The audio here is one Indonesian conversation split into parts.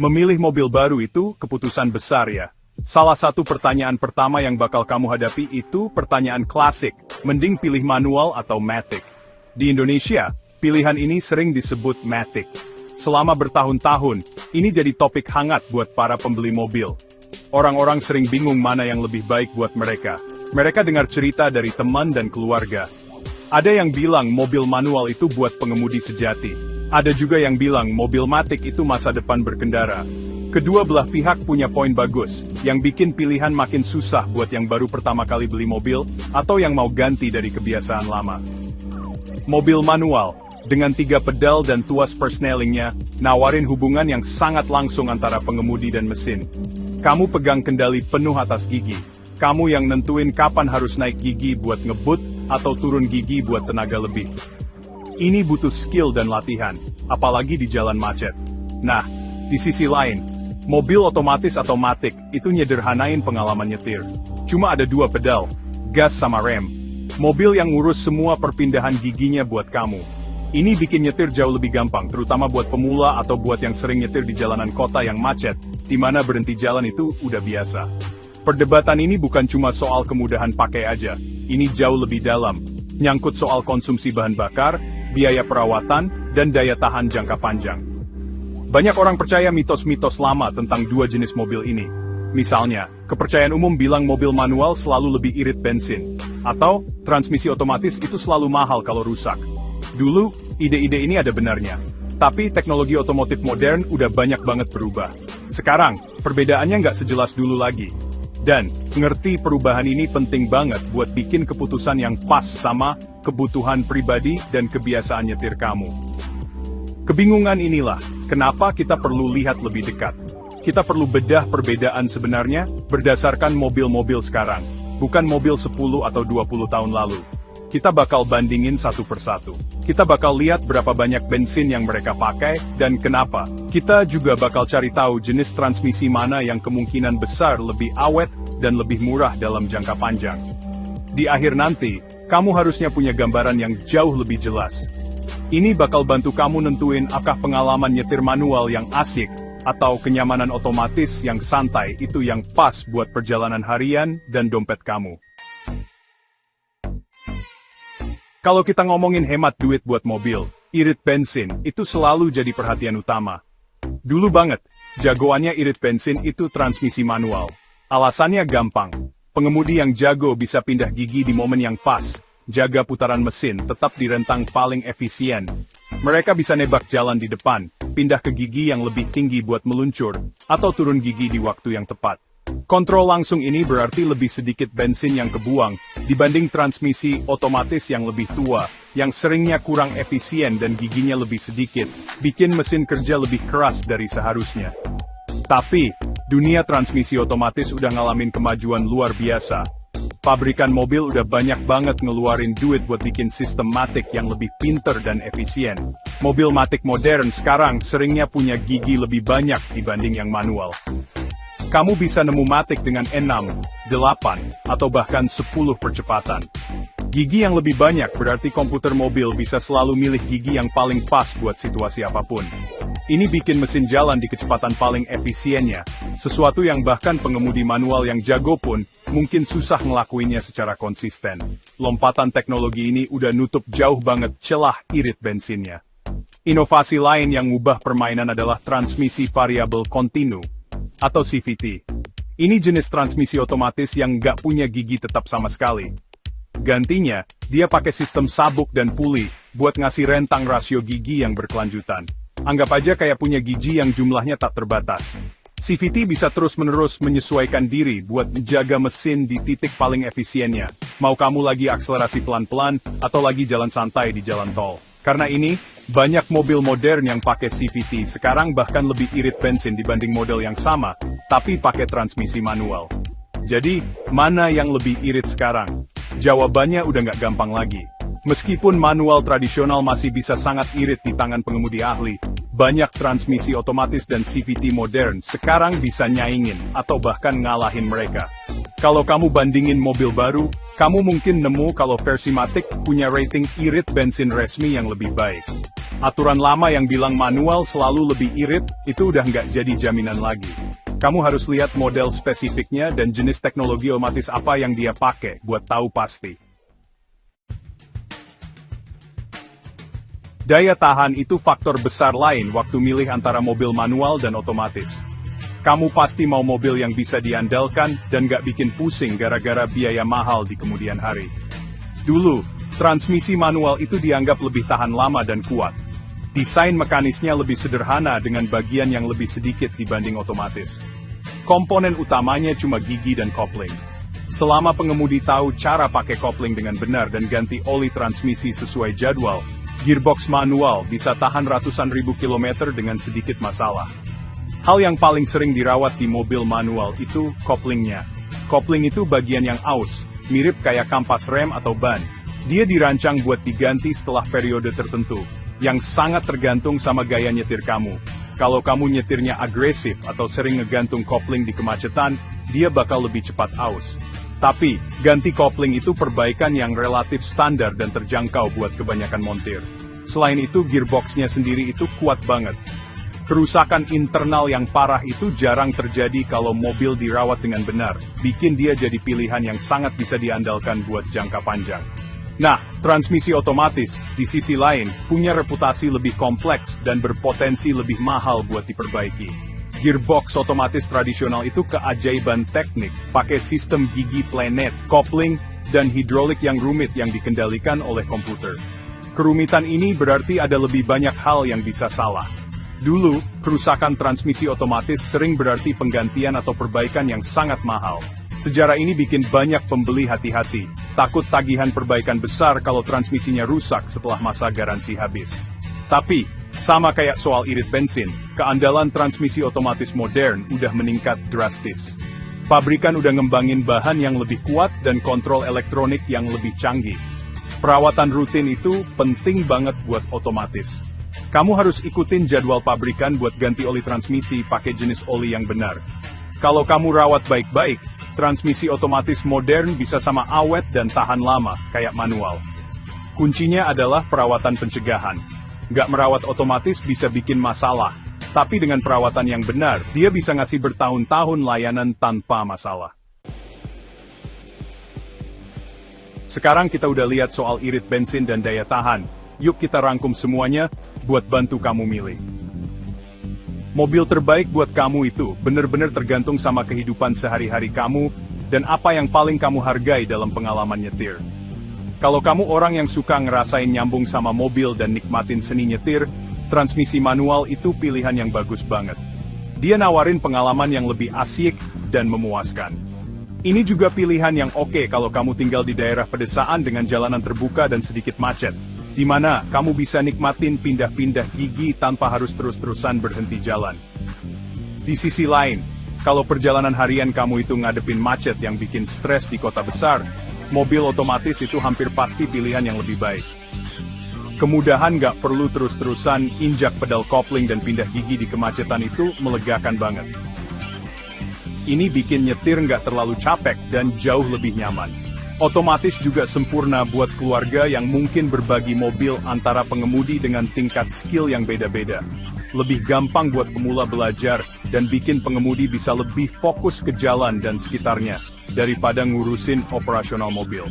Memilih mobil baru itu keputusan besar ya. Salah satu pertanyaan pertama yang bakal kamu hadapi itu pertanyaan klasik, mending pilih manual atau matic. Di Indonesia, pilihan ini sering disebut matic. Selama bertahun-tahun, ini jadi topik hangat buat para pembeli mobil. Orang-orang sering bingung mana yang lebih baik buat mereka. Mereka dengar cerita dari teman dan keluarga. Ada yang bilang mobil manual itu buat pengemudi sejati. Ada juga yang bilang mobil matic itu masa depan berkendara. Kedua belah pihak punya poin bagus, yang bikin pilihan makin susah buat yang baru pertama kali beli mobil, atau yang mau ganti dari kebiasaan lama. Mobil manual, dengan 3 pedal dan tuas persnelingnya, nawarin hubungan yang sangat langsung antara pengemudi dan mesin. Kamu pegang kendali penuh atas gigi. Kamu yang nentuin kapan harus naik gigi buat ngebut, atau turun gigi buat tenaga lebih. Ini butuh skill dan latihan, apalagi di jalan macet. Nah, di sisi lain, mobil otomatis atau matic itu nyederhanain pengalaman nyetir. Cuma ada 2 pedal, gas sama rem. Mobil yang ngurus semua perpindahan giginya buat kamu. Ini bikin nyetir jauh lebih gampang, terutama buat pemula atau buat yang sering nyetir di jalanan kota yang macet, di mana berhenti jalan itu udah biasa. Perdebatan ini bukan cuma soal kemudahan pakai aja, ini jauh lebih dalam. Nyangkut soal konsumsi bahan bakar, biaya perawatan, dan daya tahan jangka panjang. Banyak orang percaya mitos-mitos lama tentang 2 jenis mobil ini. Misalnya, kepercayaan umum bilang mobil manual selalu lebih irit bensin, atau transmisi otomatis itu selalu mahal kalau rusak. Dulu, ide-ide ini ada benarnya. Tapi teknologi otomotif modern udah banyak banget berubah. Sekarang, perbedaannya nggak sejelas dulu lagi. Dan, ngerti perubahan ini penting banget buat bikin keputusan yang pas sama kebutuhan pribadi dan kebiasaan nyetir kamu. Kebingungan inilah, kenapa kita perlu lihat lebih dekat. Kita perlu bedah perbedaan sebenarnya berdasarkan mobil-mobil sekarang, bukan mobil 10 atau 20 tahun lalu. Kita bakal bandingin satu persatu. Kita bakal lihat berapa banyak bensin yang mereka pakai, dan kenapa. Kita juga bakal cari tahu jenis transmisi mana yang kemungkinan besar lebih awet, dan lebih murah dalam jangka panjang. Di akhir nanti, kamu harusnya punya gambaran yang jauh lebih jelas. Ini bakal bantu kamu nentuin apakah pengalaman nyetir manual yang asik, atau kenyamanan otomatis yang santai itu yang pas buat perjalanan harian dan dompet kamu. Kalau kita ngomongin hemat duit buat mobil, irit bensin itu selalu jadi perhatian utama. Dulu banget, jagoannya irit bensin itu transmisi manual. Alasannya gampang, pengemudi yang jago bisa pindah gigi di momen yang pas, jaga putaran mesin tetap di rentang paling efisien. Mereka bisa nebak jalan di depan, pindah ke gigi yang lebih tinggi buat meluncur, atau turun gigi di waktu yang tepat. Kontrol langsung ini berarti lebih sedikit bensin yang kebuang, dibanding transmisi otomatis yang lebih tua, yang seringnya kurang efisien dan giginya lebih sedikit, bikin mesin kerja lebih keras dari seharusnya. Tapi, dunia transmisi otomatis udah ngalamin kemajuan luar biasa. Pabrikan mobil udah banyak banget ngeluarin duit buat bikin sistem matic yang lebih pinter dan efisien. Mobil matic modern sekarang seringnya punya gigi lebih banyak dibanding yang manual. Kamu bisa nemu matic dengan 6, 8, atau bahkan 10 percepatan. Gigi yang lebih banyak berarti komputer mobil bisa selalu milih gigi yang paling pas buat situasi apapun. Ini bikin mesin jalan di kecepatan paling efisiennya, sesuatu yang bahkan pengemudi manual yang jago pun mungkin susah ngelakuinnya secara konsisten. Lompatan teknologi ini udah nutup jauh banget celah irit bensinnya. Inovasi lain yang ngubah permainan adalah transmisi variabel kontinu, atau CVT. Ini jenis transmisi otomatis yang nggak punya gigi tetap sama sekali. Gantinya, dia pakai sistem sabuk dan puli, buat ngasih rentang rasio gigi yang berkelanjutan. Anggap aja kayak punya gigi yang jumlahnya tak terbatas. CVT bisa terus-menerus menyesuaikan diri buat menjaga mesin di titik paling efisiennya. Mau kamu lagi akselerasi pelan-pelan, atau lagi jalan santai di jalan tol. Karena ini, banyak mobil modern yang pakai CVT sekarang bahkan lebih irit bensin dibanding model yang sama, tapi pakai transmisi manual. Jadi, mana yang lebih irit sekarang? Jawabannya udah nggak gampang lagi. Meskipun manual tradisional masih bisa sangat irit di tangan pengemudi ahli, banyak transmisi otomatis dan CVT modern sekarang bisa nyaingin atau bahkan ngalahin mereka. Kalau kamu bandingin mobil baru, kamu mungkin nemu kalau versi Matic punya rating irit bensin resmi yang lebih baik. Aturan lama yang bilang manual selalu lebih irit, itu udah nggak jadi jaminan lagi. Kamu harus lihat model spesifiknya dan jenis teknologi otomatis apa yang dia pakai buat tahu pasti. Daya tahan itu faktor besar lain waktu milih antara mobil manual dan otomatis. Kamu pasti mau mobil yang bisa diandalkan dan nggak bikin pusing gara-gara biaya mahal di kemudian hari. Dulu, transmisi manual itu dianggap lebih tahan lama dan kuat. Desain mekanisnya lebih sederhana dengan bagian yang lebih sedikit dibanding otomatis. Komponen utamanya cuma gigi dan kopling. Selama pengemudi tahu cara pakai kopling dengan benar dan ganti oli transmisi sesuai jadwal, gearbox manual bisa tahan ratusan ribu kilometer dengan sedikit masalah. Hal yang paling sering dirawat di mobil manual itu koplingnya. Kopling itu bagian yang aus, mirip kayak kampas rem atau ban. Dia dirancang buat diganti setelah periode tertentu, yang sangat tergantung sama gaya nyetir kamu. Kalau kamu nyetirnya agresif atau sering ngegantung kopling di kemacetan, dia bakal lebih cepat aus. Tapi, ganti kopling itu perbaikan yang relatif standar dan terjangkau buat kebanyakan montir. Selain itu, gearboxnya sendiri itu kuat banget. Kerusakan internal yang parah itu jarang terjadi kalau mobil dirawat dengan benar, bikin dia jadi pilihan yang sangat bisa diandalkan buat jangka panjang. Nah, transmisi otomatis, di sisi lain, punya reputasi lebih kompleks dan berpotensi lebih mahal buat diperbaiki. Gearbox otomatis tradisional itu keajaiban teknik, pakai sistem gigi planet, kopling, dan hidrolik yang rumit yang dikendalikan oleh komputer. Kerumitan ini berarti ada lebih banyak hal yang bisa salah. Dulu, kerusakan transmisi otomatis sering berarti penggantian atau perbaikan yang sangat mahal. Sejarah ini bikin banyak pembeli hati-hati, takut tagihan perbaikan besar kalau transmisinya rusak setelah masa garansi habis. Tapi, sama kayak soal irit bensin, keandalan transmisi otomatis modern udah meningkat drastis. Pabrikan udah ngembangin bahan yang lebih kuat dan kontrol elektronik yang lebih canggih. Perawatan rutin itu penting banget buat otomatis. Kamu harus ikutin jadwal pabrikan buat ganti oli transmisi pakai jenis oli yang benar. Kalau kamu rawat baik-baik, transmisi otomatis modern bisa sama awet dan tahan lama, kayak manual. Kuncinya adalah perawatan pencegahan. Nggak merawat otomatis bisa bikin masalah, tapi dengan perawatan yang benar, dia bisa ngasih bertahun-tahun layanan tanpa masalah. Sekarang kita udah lihat soal irit bensin dan daya tahan. Yuk kita rangkum semuanya, buat bantu kamu milih. Mobil terbaik buat kamu itu benar-benar tergantung sama kehidupan sehari-hari kamu dan apa yang paling kamu hargai dalam pengalaman nyetir. Kalau kamu orang yang suka ngerasain nyambung sama mobil dan nikmatin seni nyetir, transmisi manual itu pilihan yang bagus banget. Dia nawarin pengalaman yang lebih asyik dan memuaskan. Ini juga pilihan yang oke kalau kamu tinggal di daerah pedesaan dengan jalanan terbuka dan sedikit macet, di mana kamu bisa nikmatin pindah-pindah gigi tanpa harus terus-terusan berhenti jalan. Di sisi lain, kalau perjalanan harian kamu itu ngadepin macet yang bikin stres di kota besar, mobil otomatis itu hampir pasti pilihan yang lebih baik. Kemudahan nggak perlu terus-terusan injak pedal kopling dan pindah gigi di kemacetan itu melegakan banget. Ini bikin nyetir nggak terlalu capek dan jauh lebih nyaman. Otomatis juga sempurna buat keluarga yang mungkin berbagi mobil antara pengemudi dengan tingkat skill yang beda-beda. Lebih gampang buat pemula belajar dan bikin pengemudi bisa lebih fokus ke jalan dan sekitarnya daripada ngurusin operasional mobil.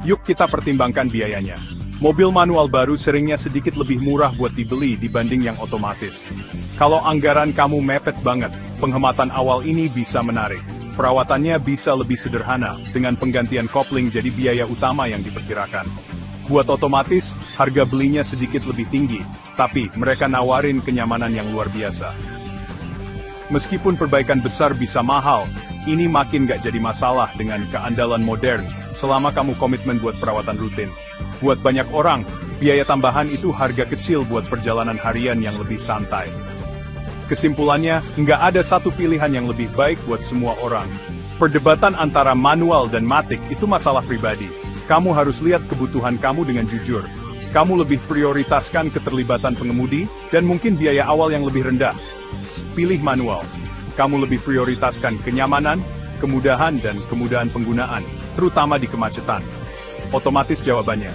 Yuk kita pertimbangkan biayanya. Mobil manual baru seringnya sedikit lebih murah buat dibeli dibanding yang otomatis. Kalau anggaran kamu mepet banget, penghematan awal ini bisa menarik. Perawatannya bisa lebih sederhana, dengan penggantian kopling jadi biaya utama yang diperkirakan. Buat otomatis, harga belinya sedikit lebih tinggi, tapi mereka nawarin kenyamanan yang luar biasa. Meskipun perbaikan besar bisa mahal, ini makin gak jadi masalah dengan keandalan modern, selama kamu komitmen buat perawatan rutin. Buat banyak orang, biaya tambahan itu harga kecil buat perjalanan harian yang lebih santai. Kesimpulannya, nggak ada satu pilihan yang lebih baik buat semua orang. Perdebatan antara manual dan matic itu masalah pribadi. Kamu harus lihat kebutuhan kamu dengan jujur. Kamu lebih prioritaskan keterlibatan pengemudi, dan mungkin biaya awal yang lebih rendah. Pilih manual. Kamu lebih prioritaskan kenyamanan, kemudahan dan kemudahan penggunaan, terutama di kemacetan. Otomatis jawabannya.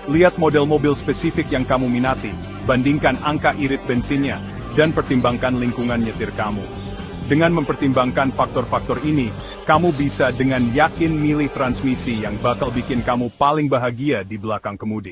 Lihat model mobil spesifik yang kamu minati, bandingkan angka irit bensinnya, dan pertimbangkan lingkungan nyetir kamu. Dengan mempertimbangkan faktor-faktor ini, kamu bisa dengan yakin milih transmisi yang bakal bikin kamu paling bahagia di belakang kemudi.